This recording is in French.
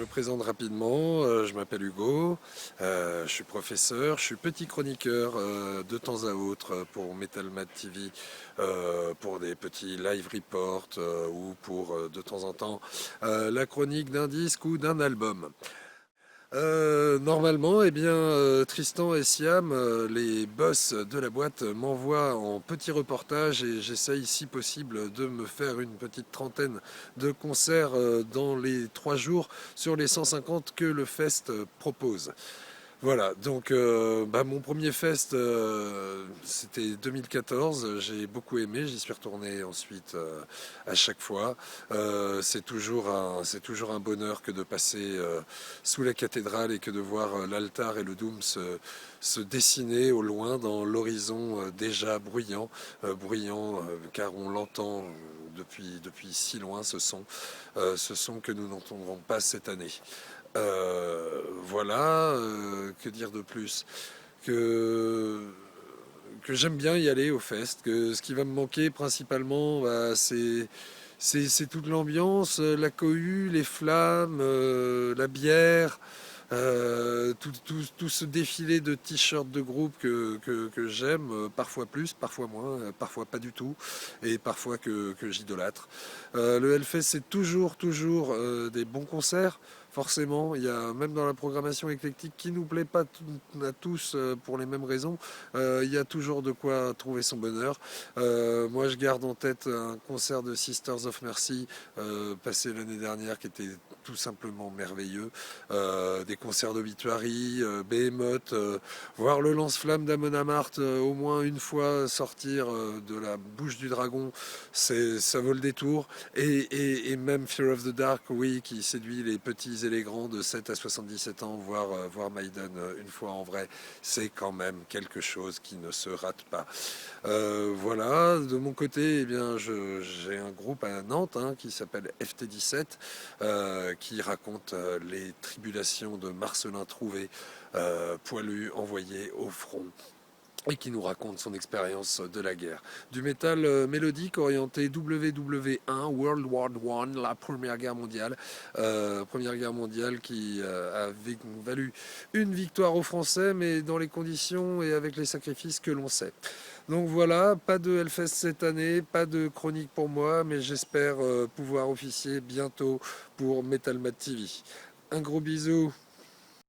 me présente rapidement, je m'appelle Hugo, je suis professeur, je suis petit chroniqueur de temps à autre pour Metal Mad TV, pour des petits live reports ou pour de temps en temps la chronique d'un disque ou d'un album. Normalement, Tristan et Siam, les boss de la boîte, m'envoient en petit reportage et j'essaye, si possible, de me faire une petite trentaine de concerts dans les 3 jours sur les 150 que le Fest propose. Voilà, donc mon premier fest, c'était 2014, j'ai beaucoup aimé, j'y suis retourné ensuite à chaque fois. C'est toujours un bonheur que de passer sous la cathédrale et que de voir l'altar et le dôme se dessiner au loin dans l'horizon déjà bruyant car on l'entend depuis si loin ce son que nous n'entendrons pas cette année. Voilà, que dire de plus que, que j'aime bien y aller au fest, que ce qui va me manquer principalement, c'est toute l'ambiance, la cohue, les flammes, la bière, tout ce défilé de t-shirts de groupe que j'aime, parfois plus, parfois moins, parfois pas du tout, et parfois que j'idolâtre. Le Hellfest, c'est toujours des bons concerts. Forcément, il y a même dans la programmation éclectique qui nous plaît pas à tous pour les mêmes raisons, il y a toujours de quoi trouver son bonheur. Moi, je garde en tête un concert de Sisters of Mercy passé l'année dernière qui était tout simplement merveilleux. Des concerts d'Obituary, Behemoth, voir le lance-flamme d'Amon Amarth au moins une fois sortir de la bouche du dragon, ça vaut le détour. Et même Fear of the Dark, oui, qui séduit les petits et les grands de 7 à 77 ans, voir Maiden une fois en vrai, c'est quand même quelque chose qui ne se rate pas. Voilà, de mon côté, j'ai un groupe à Nantes qui s'appelle FT17, qui raconte les tribulations de Marcelin Trouvé, poilu envoyé au front, et qui nous raconte son expérience de la guerre. Du métal mélodique orienté WW1, World War I, la Première Guerre mondiale. Première Guerre mondiale qui a valu une victoire aux Français, mais dans les conditions et avec les sacrifices que l'on sait. Donc voilà, pas de Hellfest cette année, pas de chronique pour moi, mais j'espère pouvoir officier bientôt pour Metal Mad TV. Un gros bisou.